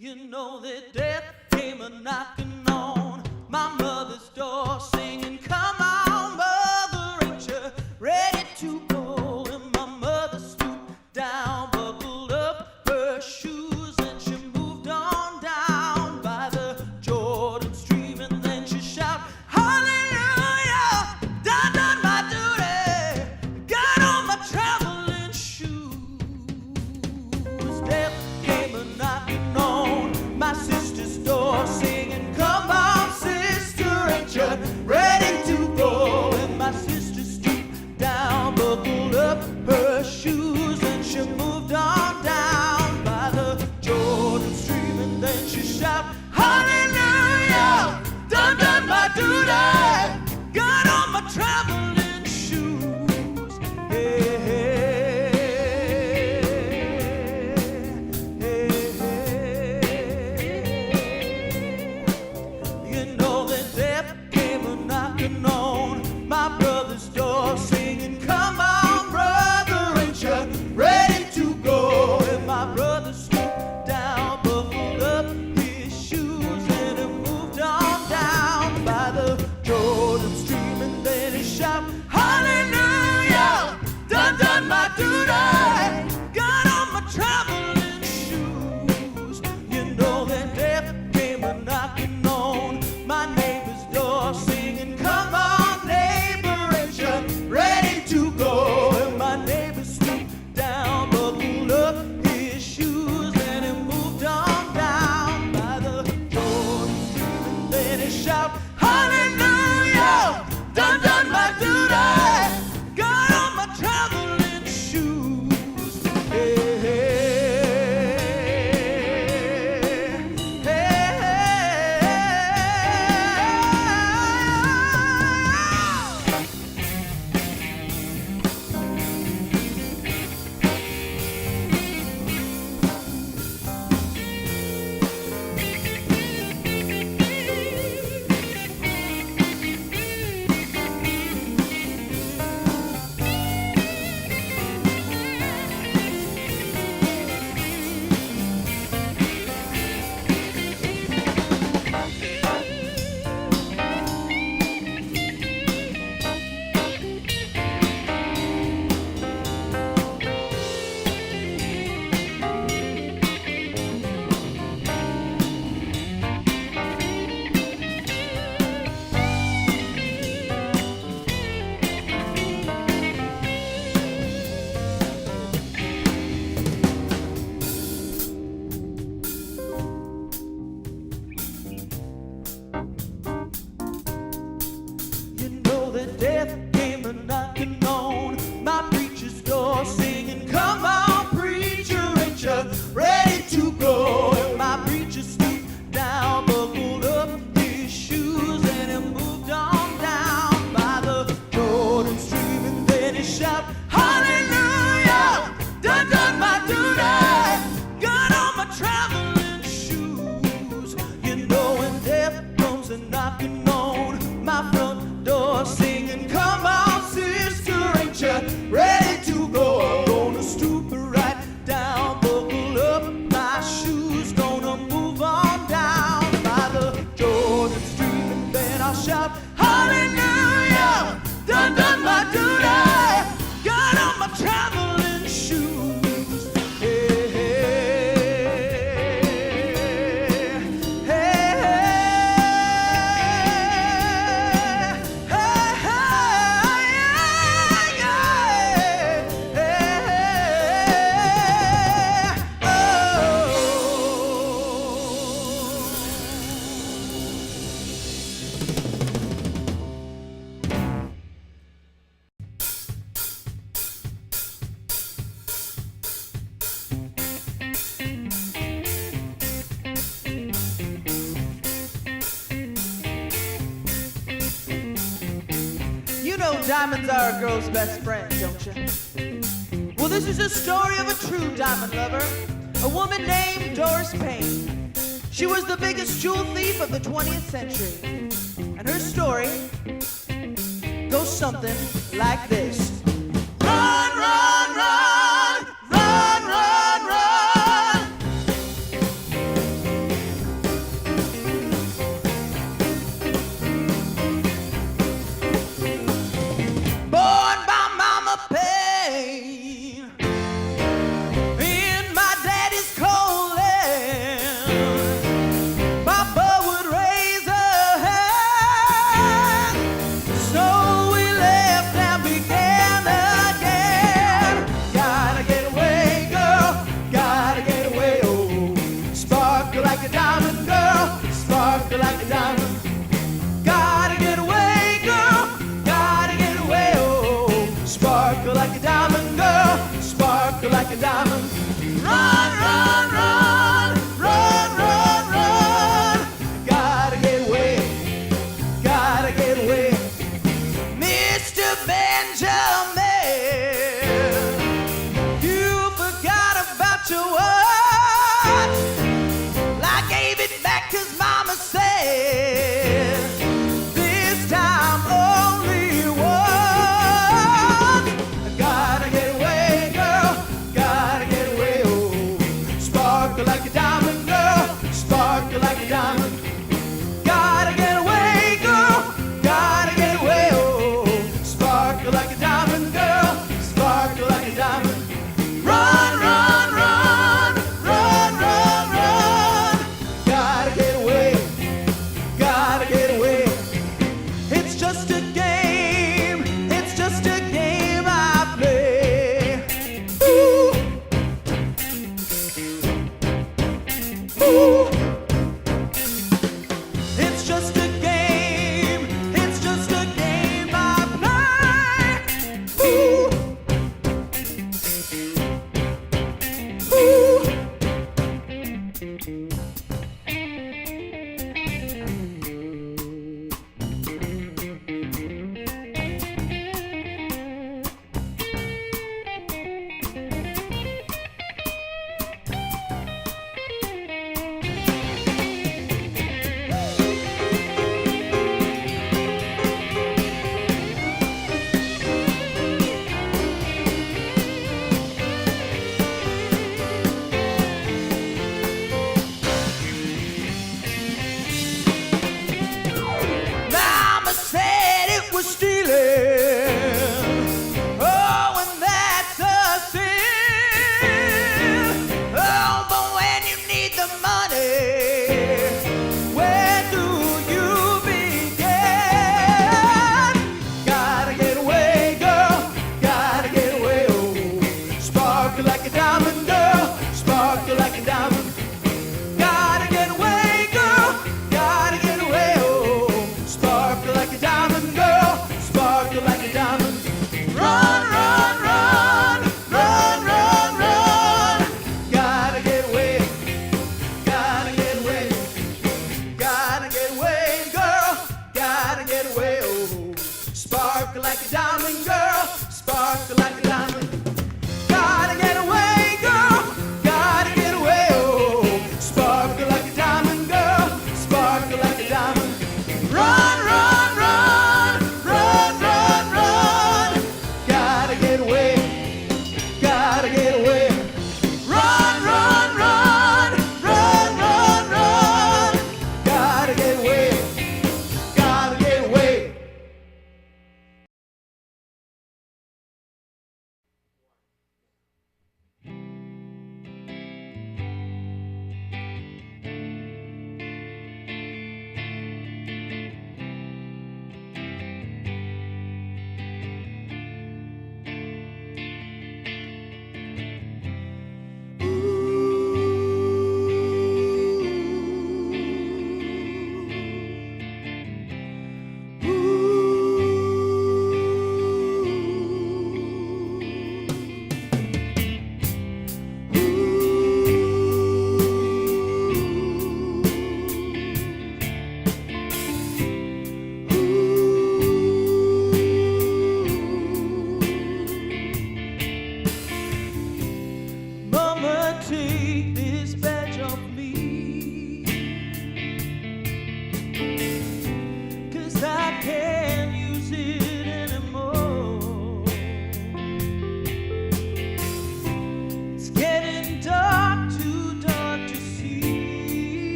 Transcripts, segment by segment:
You know that death came a-knocking on my mother's door, singing, "Come on, mother, ain't you ready to go?" And my mother stooped down, buckled up her shoes, and she moved on down by the Jordan stream, and then she shouted, "Hallelujah, done my duty, got on my traveling shoes." Death came a-knocking on my sister's door, singing, "Come on, sister, ain't you ready to go?" And my sister stooped down, buckled up her shoes, and she moved on down by the Jordan stream, and then she shouted, "Hallelujah, done my duty, got on my traveling shoes." Hey, hey, hey, hey. You know that death came a-knocking on my brother's door, singing, "Come on, brother, ain't you ready to go?" And my brother stooped down, buckled up his shoes, and he moved on down by the Jordan stream, and then he shouted, "Hallelujah, done my duty, got on my traveling shoes." You know that death came a-knocking on my neighbor's door, singing, "Come on, neighbor, ain't you ready to go?" And my neighbor stooped down, buckled up his shoes, and he moved on down by the Jordan stream, and then he shouted, "Hallelujah, done my duty, got on my traveling shoes." Hey, hey, hey, You know that death came a-knocking on my preacher's door, singing, "Come on, preacher, ain't you ready to go?" And my preacher stooped down, buckled up his shoes, and he moved on down by the Jordan stream, and then he shouted, "Hallelujah, done my duty, got on my traveling shoes." You know when death comes a-knocking on my front door, singing, "Come on, sister, ain't you ready to go?" I'm gonna stoop right down, buckle up my shoes, gonna move on down by the Jordan stream, and then I'll shout, "Hallelujah, done my duty, got on my traveling shoes." Hey, hey, hey, hey, You know diamonds are a girl's best friend, don't you? Well, this is a story of a true diamond lover, a woman named Doris Payne. She was the biggest jewel thief of the 20th century, and her story goes something like this. Run, run, run, run, run, run.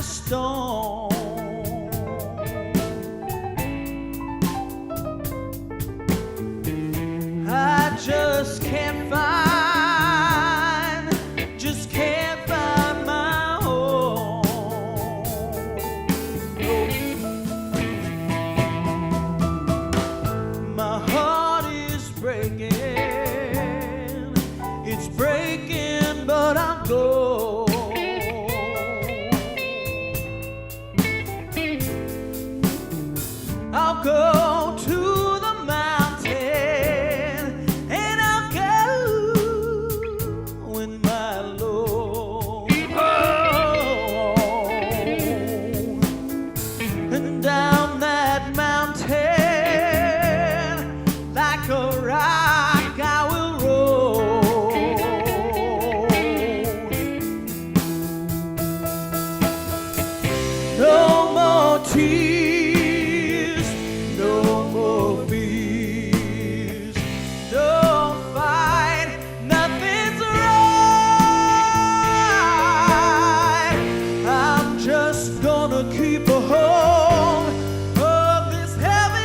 a stone. I just can't find my home. My heart is breaking, it's breaking, but I'm gone. I'll go to the mountain and I'll go in my Lord. And down that mountain, like a rock, I will roll. No more tears, no more fears, don't fight, nothing's right. I'm just gonna keep a hold of this heavy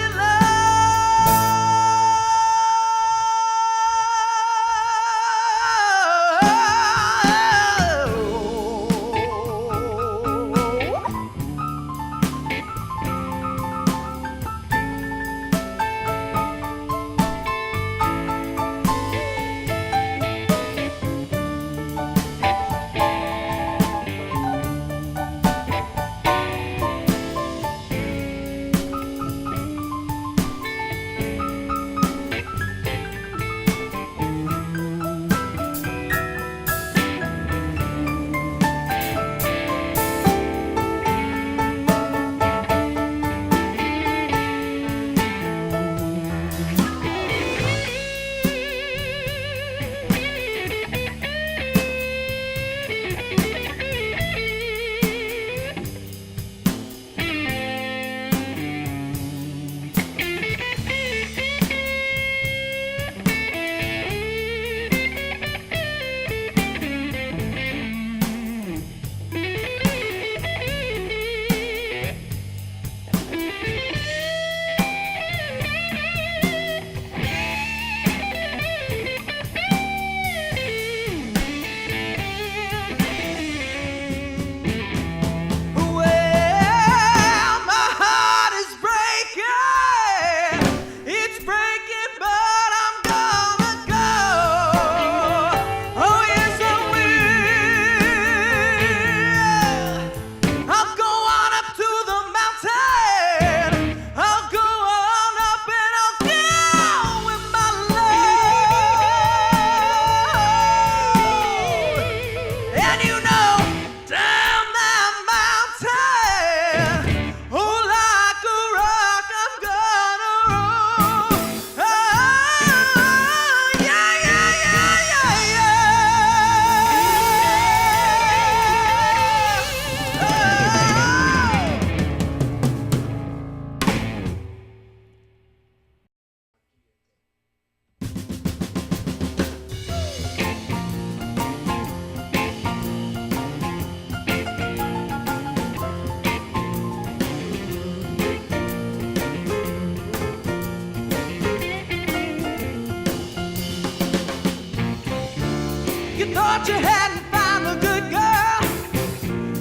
You thought you hadn't found a good girl,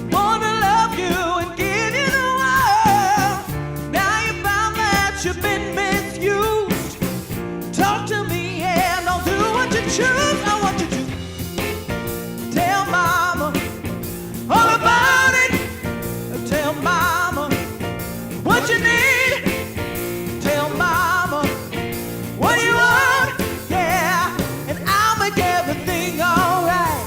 born to love you and give you the world. Now you found that you've been misused. Talk to me and I'll do what you choose. I want you to tell mama all about it. Tell mama what you need. Tell mama what you want. Yeah, and I'll make everything alright.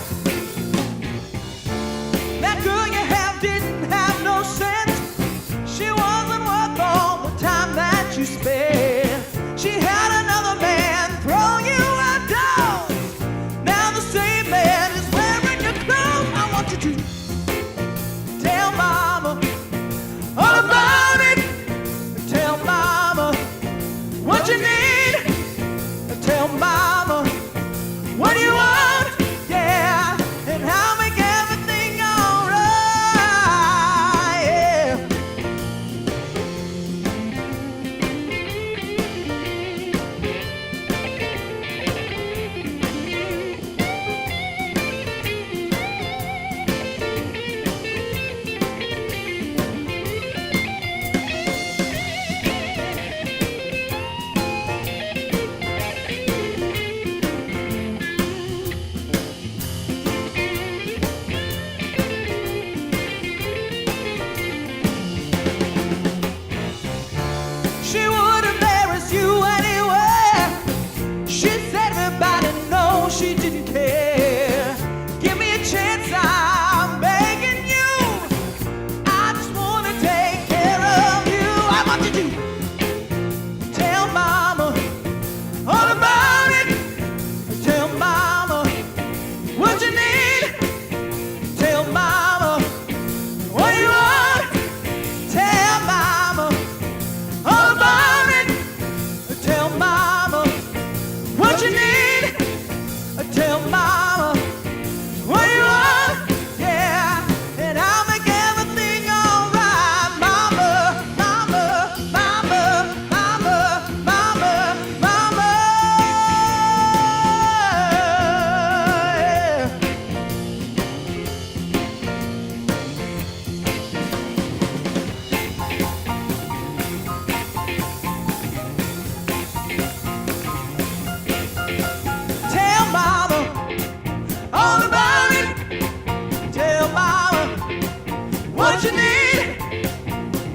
what you need.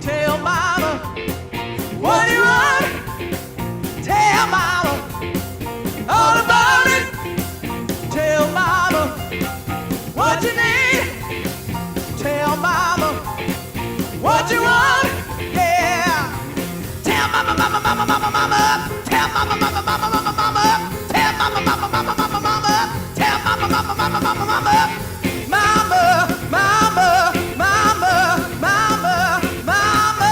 Tell mama what you want. Tell mama all about it. Tell mama what you need. Tell mama what you want. Yeah. Tell mama, mama, mama, mama, mama. Tell mama, mama, mama, mama, mama. Tell mama, mama, mama, mama, mama. Tell mama, mama, mama, mama, mama. Mama, mama, mama, mama, mama.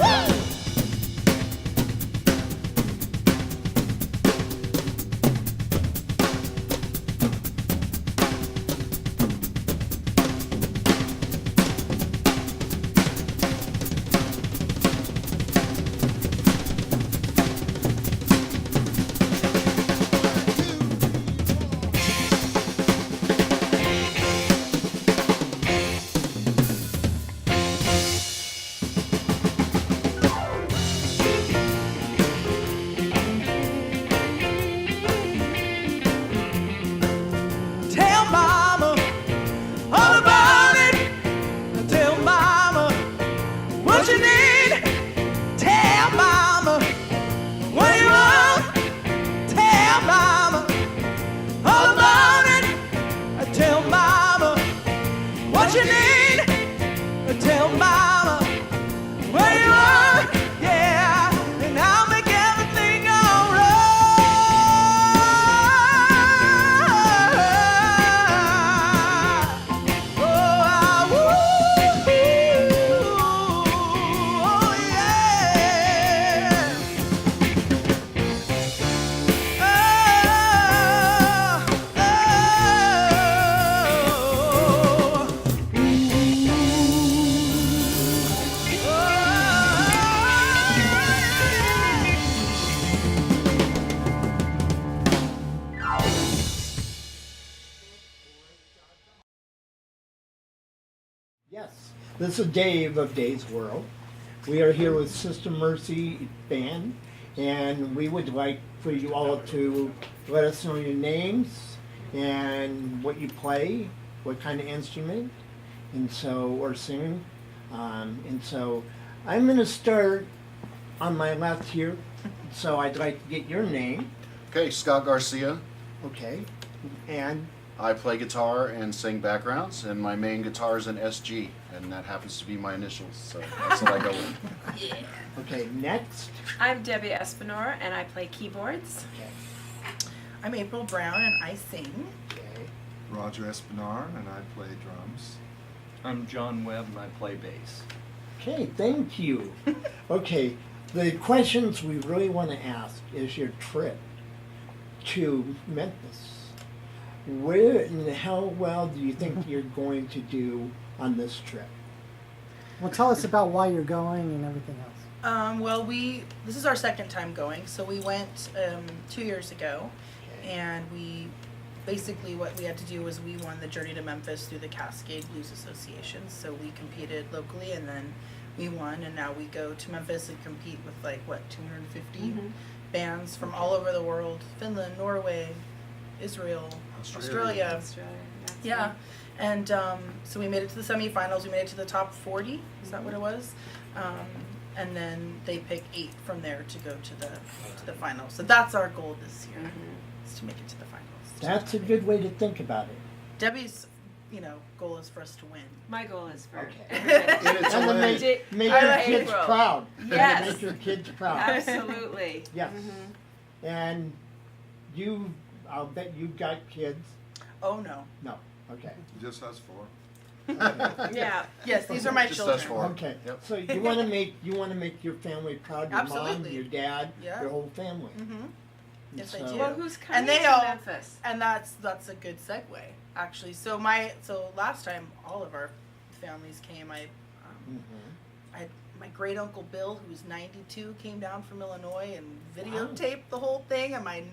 Woo! Tell mama all about it. Tell mama what you need. Tell mama what you want. Tell mama all about it. Tell mama what you need. Tell mama what you want. Yeah, and I'll make everything alright. Oh, Yes, this is Dave of Dave's World. We are here with SisterMercy Band, and we would like for you all to let us know your names and what you play, what kind of instrument, and so, or singing. And so I'm going to start on my left here, so I'd like to get your name. Okay, Scott Garcia. Okay, and I play guitar and sing backgrounds, and my main guitar is an SG, and that happens to be my initials, so that's what I go with. okay, next. I'm Debbie Espinor, and I play keyboards. Okay, I'm April Brown and I sing. okay. Roger Espinar, and I play drums. I'm John Webb and I play bass. Okay, thank you. Okay, the questions we really want to ask is your trip to Memphis. Where and how well do you think you're going to do on this trip? Well, tell us about why you're going and everything else. Well, this is our second time going, so we went 2 years ago, Okay. and we basically what we had to do was we won the Journey to Memphis through the Cascade Blues Association. So we competed locally, and then we won, and now we go to Memphis and compete with 250 bands from all over the world: Finland, Norway, Israel, Australia. Yeah, and so we made it to the semifinals. We made it to the top 40. Is that what it was? And then they pick 8 from there to go to the finals. So that's our goal this year, is to make it to the finals. That's a good way to think about it. Debbie's, goal is for us to win. My goal is for Okay. everybody. And it's a And to way. make I your like kids April. proud. And to Yes. make your kids proud. Absolutely. Yes. And I'll bet you've got kids. Oh no. No. Okay. Just us four. Yeah. Yes, these are my Just children. us four. Okay. Yep. So you want to make your family proud. Your mom, Absolutely. your dad, Yeah. your whole family. Yes, I So- do. Well, who's coming And they to all- Memphis? And that's a good segue, actually. So last time all of our families came. I had my great uncle Bill, who's 92, came down from Illinois and videotaped the whole thing, and my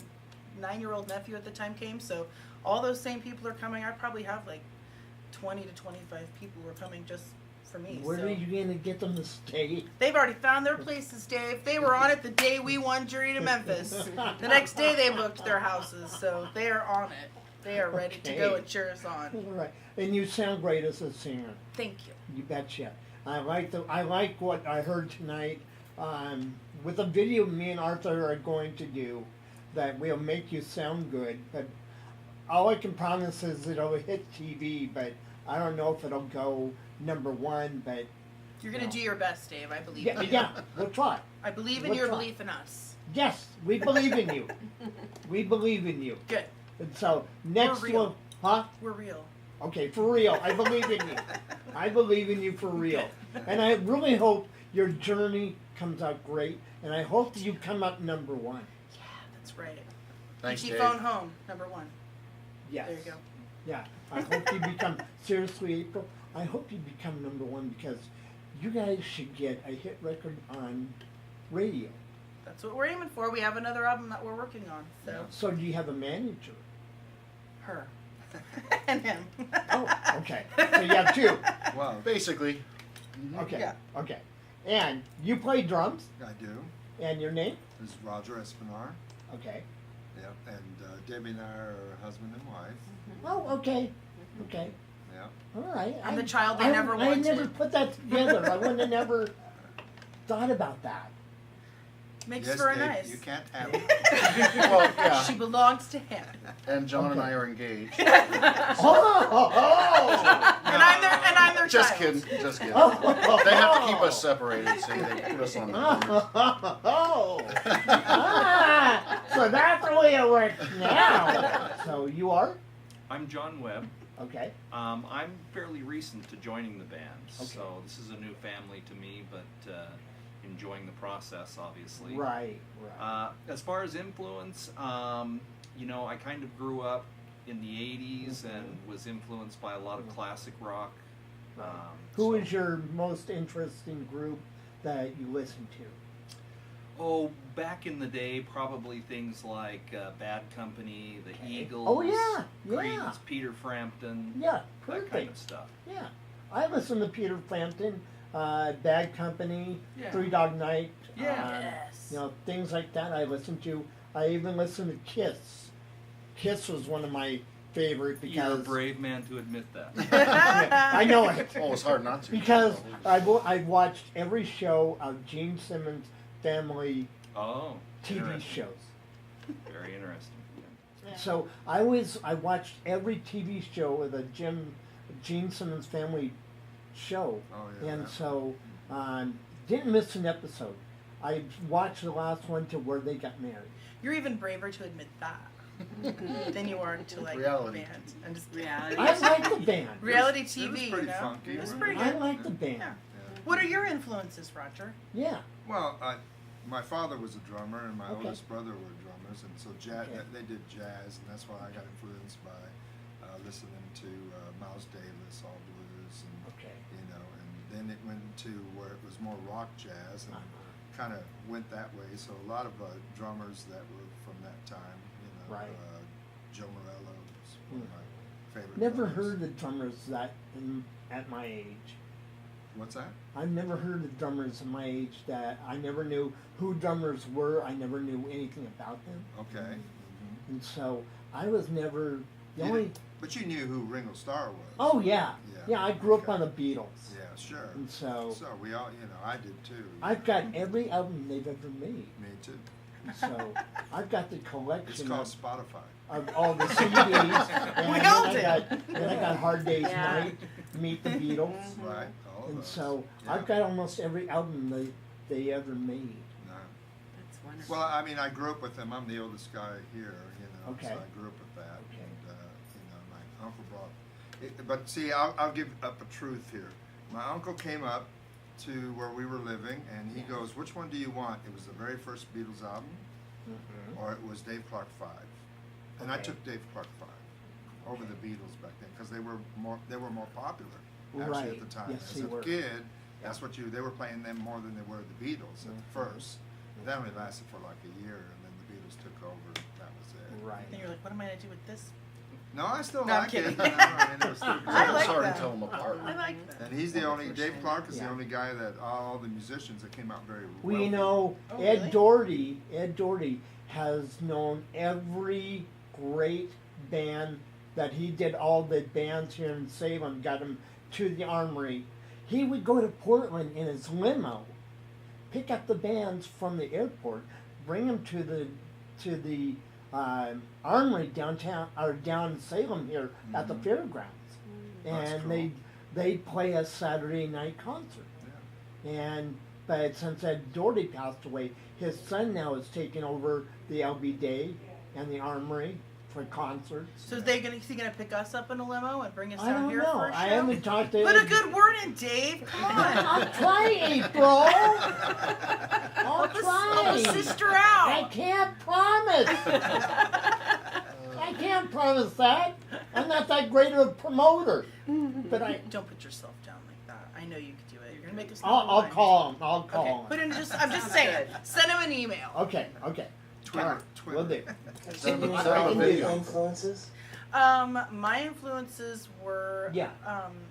9-year-old nephew at the time came. So all those same people are coming. I probably have 20 to 25 people who are coming just for me. Where so. are you going to get them to stay? They've already found their places, Dave. They were on it the day we won Journey to Memphis. The next day they booked their houses, so they are on it. They are ready to go and cheer us on. All right. And you sound great as a singer. Thank you. You betcha. I like what I heard tonight. With the video me and Arthur are going to do, that will make you sound good. But all I can promise is it'll hit TV. But I don't know if it'll go #1. But You're gonna do your best, Dave. I believe yeah, in you. yeah, we'll try. I believe in We'll your try. belief in us. Yes, we believe in you. We believe in you. Good. And so next We're real. one, huh? We're real. Okay, for real. I believe in you. I believe in you for real. And I really hope your journey comes out great. And I hope that you come up ¡1. Yeah, that's right. Thanks, ET Dave. phone home, #1. Yes. There you go. Yeah. I hope you become, seriously, April, I hope you become #1 because you guys should get a hit record on radio. That's what we're aiming for. We have another album that we're working on. So So do you have a manager? her and him. Oh, okay. So you have two. Well, Basically, Okay. Yeah. Okay. And you play drums, I do. and your name? This is Roger Espinar. Okay. Yep. And Debbie and I are husband and wife. Oh, okay. Okay. Yep. All right. I'm the child they never I wanted. never put that together. I wouldn't have never thought about that. Makes Yes, for a Dave, nice. you can't have it. well, yeah. She belongs to him. And John and Okay. I are engaged. Oh! And I'm their Just child. kidding. Just kidding. Oh! They have to keep us separated. See, they put us on the board. Oh! Ah, so that's the way it works now. So you are? I'm John Webb. Okay. I'm fairly recent to joining the band, Okay. so this is a new family to me, but enjoying the process, obviously. Right, right. As far as influence, I kind of grew up in the 80s and was influenced by a lot of classic rock. Who is your most interesting group that you listen to? Oh, back in the day, probably things like Bad Company, the Okay. Eagles, Oh, yeah, yeah. Creedence, Peter Frampton, Yeah, that perfect. kind of stuff. Yeah, I listen to Peter Frampton, Bad Company, Yeah. Three Dog Night. Yeah. Yes. Things like that. I listen to. I even listen to Kiss. Kiss was one of my favorite You're a because brave man to admit that. I know it Oh, it's hard not to. because I watched every show of Gene Simmons' family Oh, TV interesting. shows. Very interesting. So I watched every TV show of the Gene Simmons family show, Oh, yeah. and so didn't miss an episode. I watched the last one to where they got married. You're even braver to admit that than you are to like Reality. the band. I'm just kidding. Reality. I like the band. Reality It was TV. pretty you know? funky, It was wasn't pretty I good. like the band. Yeah. Yeah. What are your influences, Roger? Yeah. Well, my father was a drummer, and my Okay. oldest brother were drummers, and so jazz, Okay. they did jazz, and that's why I got influenced by listening to Miles Davis, all blues, and Okay. and then it went to where it was more rock jazz, and Uh-huh. kind of went that way. So a lot of drummers that were from that time, Right. Joe Morello was one of my favorite. Never drummers. heard the drummers at my age. What's that? I've never heard of drummers at my age that I never knew who drummers were. I never knew anything about them. Okay. And so I was never the You only. did- But you knew who Ringo Starr was. Oh yeah, Yeah, yeah. I grew up okay. on the Beatles, Yeah, sure. and so So we all, I did too. I've got every album they've ever made. Me too. And so I've got the It's collection called of, Spotify. all the CDs. And We then all I did. got then I got Hard Day's Yeah. Night, Meet the Beatles, Right. All of and those. so Yeah. I've got almost every album they ever made. No. That's wonderful. Well, I mean, I grew up with them. I'm the oldest guy here, Okay. so I grew up with that. Okay. And, my uncle brought it. But see, I'll give up a truth here. My uncle came up to where we were living, and he goes, "Which one do you want?" It was the very first Beatles album, or it was Dave Clark 5. And I Okay. took Dave Clark 5 over the Beatles back then because they were more popular actually Right. at the time. Yes, As they a were. kid, that's what they were playing them more than they were the Beatles at Mhm. first. That only lasted for like a year, and then the Beatles took over. And that was it. Right. And you're like, what am I gonna do with this? No, I still No, I'm like kidding. it. I mean, it was still I good. like it's hard that. to tell them apart. I like that. And he's the only. Wonderful Dave shame. Clark is Yeah. the only guy that all the musicians that came out very well. We know Oh, Ed really? Doherty. Ed Doherty has known every great band that he did all the bands here in Salem, got them to the Armory. He would go to Portland in his limo, pick up the bands from the airport, bring them to the Armory downtown or down in Salem here at the fairgrounds, That's and cool. they'd play a Saturday night concert. And but since Ed Doherty passed away, his son now is taking over the LB Day and the Armory for concerts. So is he gonna pick us up in a limo and bring us I down don't here know. for a show? I haven't talked to Put a Ed. good word in, Dave. Come on. I'll try, April. I'll Help a try. sister I out. can't promise. I can't promise that. I'm not that great of a promoter. But Don't put yourself down like that. I know you could do it. You're gonna make us. I'll call him. I'll call Okay. him. Put in I'm just saying. Send him an email. Okay. Twitter. All right, Twitter. will do. Send them Any a video. influences? My influences were Yeah.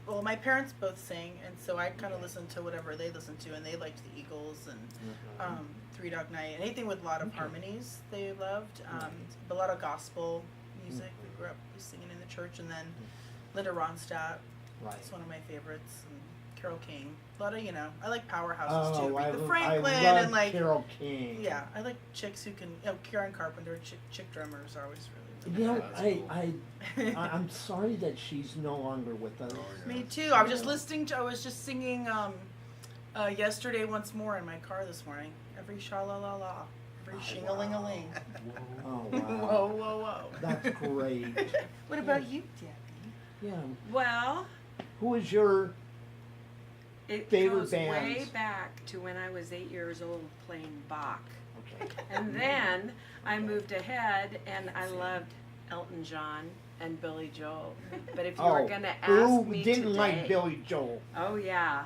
Well, my parents both sang, and so I kind of listened to whatever they listened to, and they liked the Eagles and Three Dog Night, anything with a lot of harmonies they loved. A lot of gospel music. We grew up singing in the church, and then Linda Ronstadt. Right. It's one of my favorites. And Carole King. A lot of I like powerhouses too. Oh, I Aretha Franklin love and like Carole King. yeah, I like chicks who can. Karen Carpenter, chick drummers are always really. You know, really I'm sorry that she's no longer with us. Me too. I was just listening to. I was just singing yesterday once more in my car this morning. Every sha la la la, every shing a ling a ling. Oh Whoa wow, whoa whoa. that's great. What about you, Debbie? Yeah, Well, who is your it Favorite goes way bands? back to when I was 8 years old playing Bach. okay? And then I moved ahead and I loved Elton John and Billy Joel. But if you were going to ask who me didn't today, like Billy Joel? oh yeah,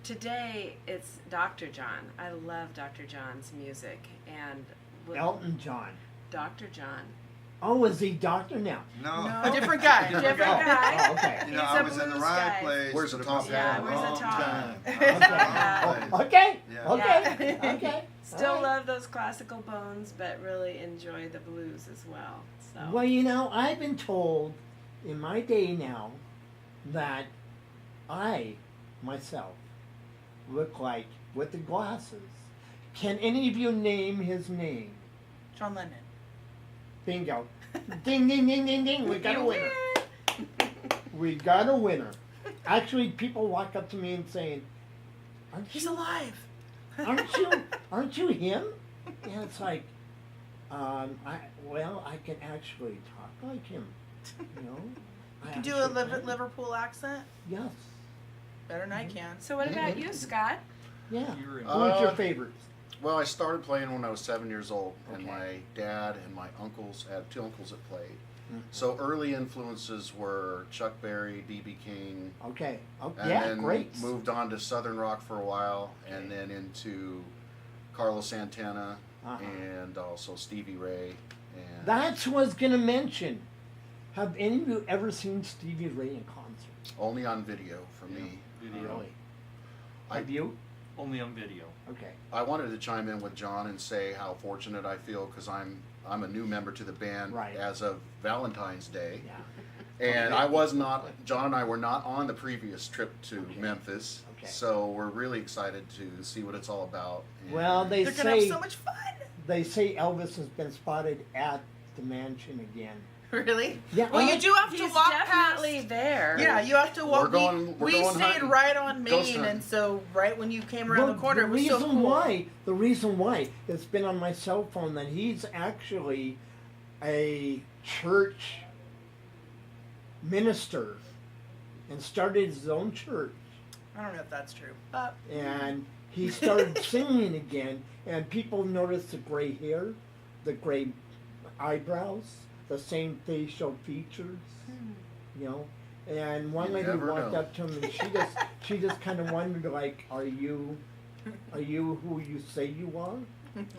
today it's Dr. John. I love Dr. John's music and Elton John. Dr. John. Oh, is he doctor now? No. No, different guy. Different Oh, guy. oh, okay. You know, He's I a was in the blues right guy. place. Where's the but it top was Yeah, the where's the wrong top? time. Okay. Right. Okay. Yeah. Okay. Yeah. Okay. Still All right. love those classical bones, but really enjoy the blues as well. So Well, you know, I've been told in my day now that I, myself, look like with the glasses. Can any of you name his name? John Lennon. Bingo. Ding, ding, ding, ding, ding. We got a You winner. We got a winner. Actually, people walk up to me and saying, He's alive. aren't you him? And it's like, I can actually talk like him, you know. You can do a Liverpool accent Yes, better than I can. So what about you, Scott? yeah. You're in- Who's your favorite? Well, I started playing when I was 7 years old, and Okay. my dad and my uncles, I had two uncles that played. Mhm. So early influences were Chuck Berry, B.B. King, Okay. Oh, and yeah, then great. moved on to Southern rock for a while, and then into Carlos Santana Uh-huh. and also Stevie Ray. And That's what I was gonna mention. Have any of you ever seen Stevie Ray in concert? only on video for me. Video. Really? I- Have you? Only on video. Okay. I wanted to chime in with John and say how fortunate I feel because I'm a new member to the band Right. as of Valentine's Day. Yeah. And I was not, John and I were not on the previous trip to Okay. Memphis. Okay. So we're really excited to see what it's all about. And Well, they They're gonna have say so much fun. Elvis has been spotted at the mansion again. Really? Yeah. Well, you do have to He's walk definitely past. there. Yeah, you have to walk. We're we going stayed hunting. right on Ghost Main, hunting. and so right when you came around Well, the corner, it was so cool. The reason why it's been on my cell phone that he's actually a church minister and started his own church, I don't know if that's true, but and he started singing again, and people noticed the gray hair, the gray eyebrows, the same facial features, you know. And one You lady never walked know. up to him, and she just kind of wondered, like, are you who you say you are?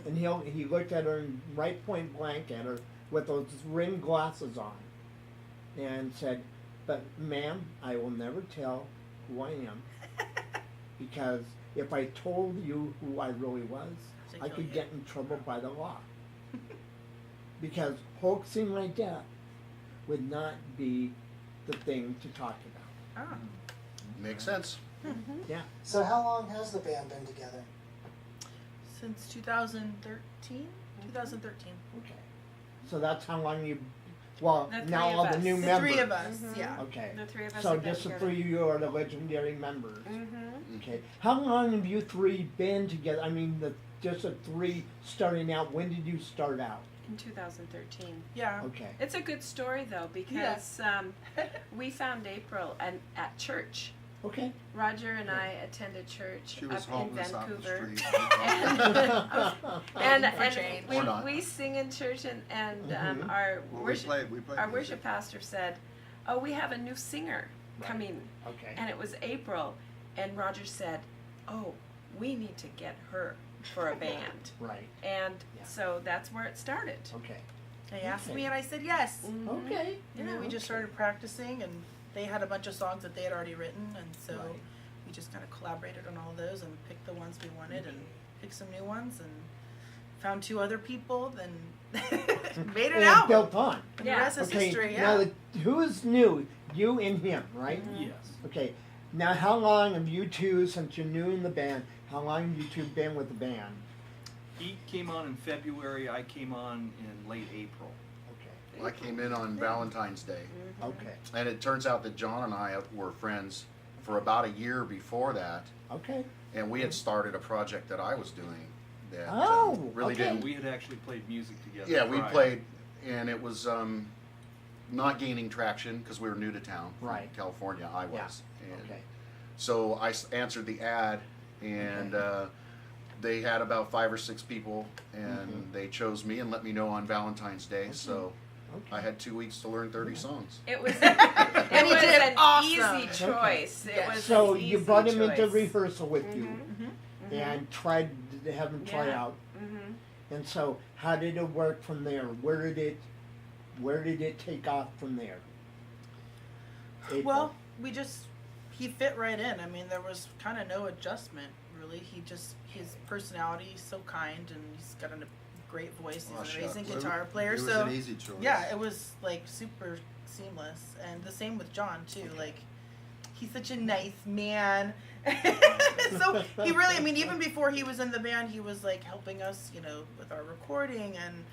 And he looked at her and right point blank at her with those rimmed glasses on, and said, "But ma'am, I will never tell who I am, because if I told you who I really was, They I kill could you. get in trouble by the law. Because hoaxing my death would not be the thing to talk about. Ah. Makes sense. Yeah. So how long has the band been together? Since 2013? 2013. Okay. So that's how long you, well, The now three all of the us. new The members. three of us, Mhm. yeah. Okay. The three of us So have been just the together. three of you are the legendary members. Mm-hmm. Okay. How long have you three been together? I mean, just the three starting out. When did you start out? In 2013. Yeah. Okay. It's a good story though because we found April at church. Okay. Roger and I attended church She was up in homeless out in the Vancouver. street. And, For change. Or not. we sing in church and Mhm. our Well, worship we played our music. worship pastor said, "Oh, we have a new singer Right. coming," Okay. and it was April, and Roger said, "Oh, we need to get her for a band," Right. and Yeah. so that's where it started. Okay. They asked Okay. me and I said yes. Mhm. Okay. And then we just Okay. started practicing, and they had a bunch of songs that they had already written, and so Right. we just kind of collaborated on all those and picked the ones we wanted and picked some new ones and found two other people, then made an And album. built on. And Yeah. the rest is Okay. history, Now, yeah. who's new? You and him, right? Mhm. Yes. Okay. Now, how long have you two, since you're new in the band, how long have you two been with the band? He came on in February. I came on in late April. Okay. I came in on Valentine's Day, Okay. and it turns out that John and I were friends for about a year before that, Okay. and we had started a project that I was doing that Oh, really okay. didn't. We had actually played music together. Yeah, we prior. played, and it was not gaining traction because we were new to town. From Right. California, I Yeah. was. And Okay. so I answered the ad, and they had about 5 or 6 people, and Mhm. they chose me and let me know on Valentine's Day. So Okay. I had 2 weeks to learn 30 songs. It was And it he was did an awesome. easy choice. It Yes. was So an you easy brought him into choice. rehearsal with you Mm-hmm. and tried to have him try Yeah. out. Mhm. And so, how did it work from there? Where did it take off from there? April. Well, he fit right in. I mean, there was kind of no adjustment, really. His personality is so kind, and he's got a great voice. He's Oh, an shucks. amazing Well, guitar player. It was So an easy choice. yeah, it was like super seamless, and the same with John too. Like, he's such a nice man. So he really, I mean, even before he was in the band, he was like helping us, with our recording and,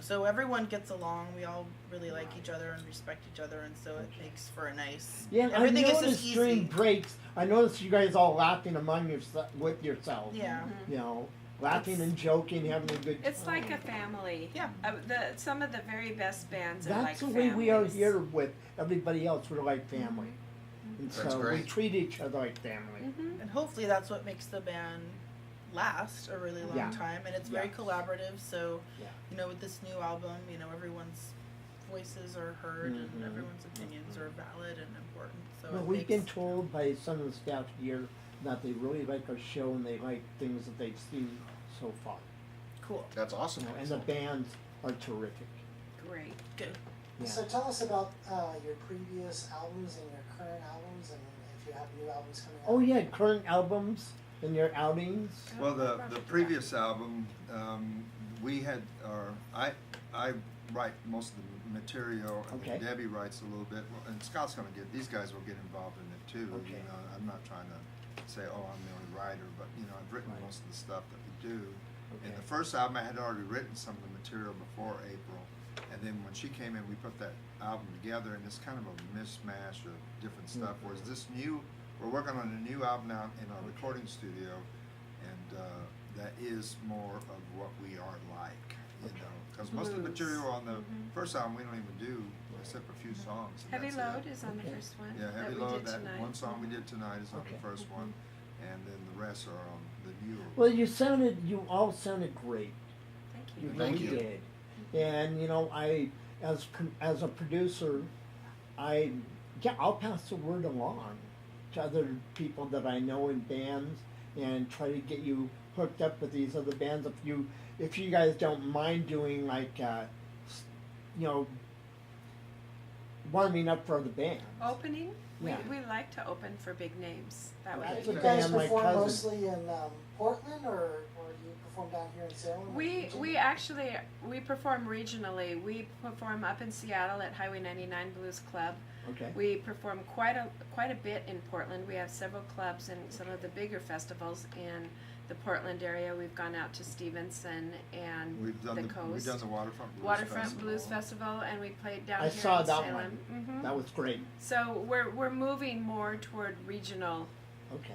so everyone gets along. We all really like each other and respect each other, and so it makes for a nice. Yeah, everything I is noticed just during easy. breaks, I noticed you guys all laughing among with yourselves. Yeah. You know, laughing and joking, having a good time. It's like a family. Yeah. Some of the very best bands are like That's the way we are families. here with everybody else. We're like family. And That's so we great. treat each other like family. Mhm. And hopefully that's what makes the band last a really long Yeah. time. And it's very Yeah. collaborative. So, Yeah. with this new album, everyone's voices are heard Mhm. and everyone's opinions are valid and important. So Well, it we've been makes- told by some of the staff here that they really like our show and they like things that they've seen so far. Cool. That's awesome. And the bands are terrific. Great. Good. Yeah. So tell us about your previous albums and your current albums, and if you have new albums coming out. Oh yeah, current albums and your outings. Well, the previous album, we had, I write most of the material, and Okay. Debbie writes a little bit, and Scott's gonna these guys will get involved in it too. Okay. I'm not trying to say, oh, I'm the only writer, but, I've written Right. most of the stuff that we do. Okay. In the first album, I had already written some of the material before April, and then when she came in, we put that album together, and it's kind of a mishmash of different stuff. Mhm. Whereas we're working on a new album now in our recording studio, and that is more of what we are like, because most of the Blues. material on the Mhm. first album we don't even do except a few songs. and Heavy that's Load it. is on the Okay. first one. Yeah, that Heavy we Load. did That tonight. one song we did tonight is on Okay. the first one, and then the rest are on the newer. Well, you all sounded great. Thank You you. Thank really you. did. And I, as a producer, I'll pass the word along to other people that I know in bands and try to get you hooked up with these other bands. If you guys don't mind doing warming up for the band. Opening? Yeah. We like to open for big names. That would That's be a You great. guys band my perform cousin- mostly in Portland, or you perform perform down here in Salem? We actually we perform regionally. We perform up in Seattle at Highway 99 Blues Club. Okay. We perform quite a bit in Portland. We have several clubs and some of the bigger festivals in the Portland area. We've gone out to Stevenson and We've done the we've coast. done the Waterfront Blues Waterfront Festival. Blues Festival, and we played down I here saw in that Salem. one. Mhm. That was great. So we're moving more toward regional Okay.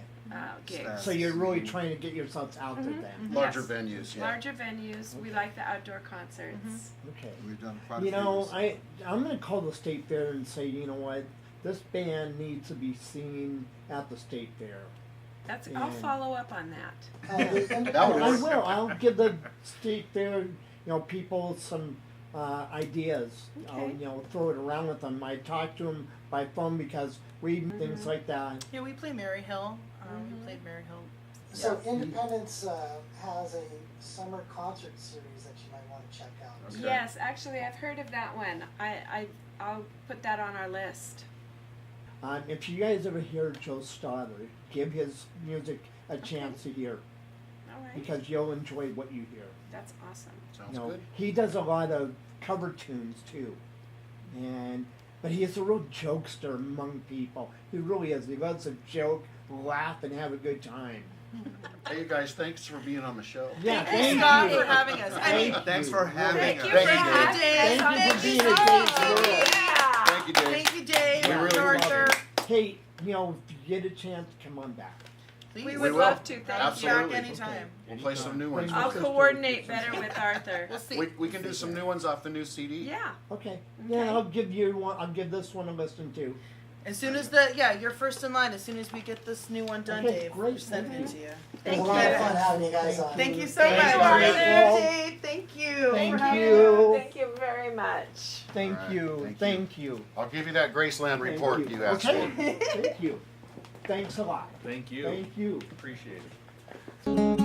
gigs. Staff. So you're really trying to get yourselves out there Mhm. then. Larger Yes. venues, yeah. Larger venues. We Okay. like the outdoor concerts. Okay. We've done quite a You few. know, I'm gonna call the state fair and say, you know what, this band needs to be seen at the state fair. I'll And- follow up on that. That would I work. will. I'll give the state fair, you know, people some ideas. I'll, Okay. you know, throw it around with them. I talk to them by phone because things like that. Yeah, we play Mary Hill. Mhm. We played Mary Hill. So Independence has a summer concert series that you might want to check out. Okay. Yes, actually, I've heard of that one. I'll put that on our list. If you guys ever hear Joe Stoddard, give his music a chance to hear All right, because you'll enjoy what you hear. that's awesome. Sounds You know, good. he does a lot of cover tunes too, but he is a real jokester among people. He really is. He loves to joke, laugh, and have a good time. Hey, you guys, thanks for being on the show. Yeah, Thank you, thank Scott, you. for having us. I mean, Thanks for having Thank us. you Thank for you, Dave. having Thank us on you for this being show. a Dave's World. Yeah. Thank you, Dave. thank you, Dave. We really Arthur. Hey, you know, if you get a chance, come on back. Please. We We would will. love to. Thank Absolutely. Back anytime. We'll play some new ones. Bring I'll your coordinate sister. better with Arthur. We'll see. We can do some new ones off the new CD. Yeah. Okay. Okay. Yeah, I'll give you one. I'll give this one a listen to. As soon as you're first in line. As soon as we get this new one done, Okay, Dave, great. we're sending it to you. It Thank was a lot of you. fun having you guys on. Thank you so Thank much, you, Arthur. Arthur. Dave. Thank you. Thank for having you. us. Thank you very much. Thank All right, you. thank you. Thank you. I'll give you that Graceland Thank report you asked Okay. for. Thank you. Thanks a lot. Thank you. Thank you. Appreciate it.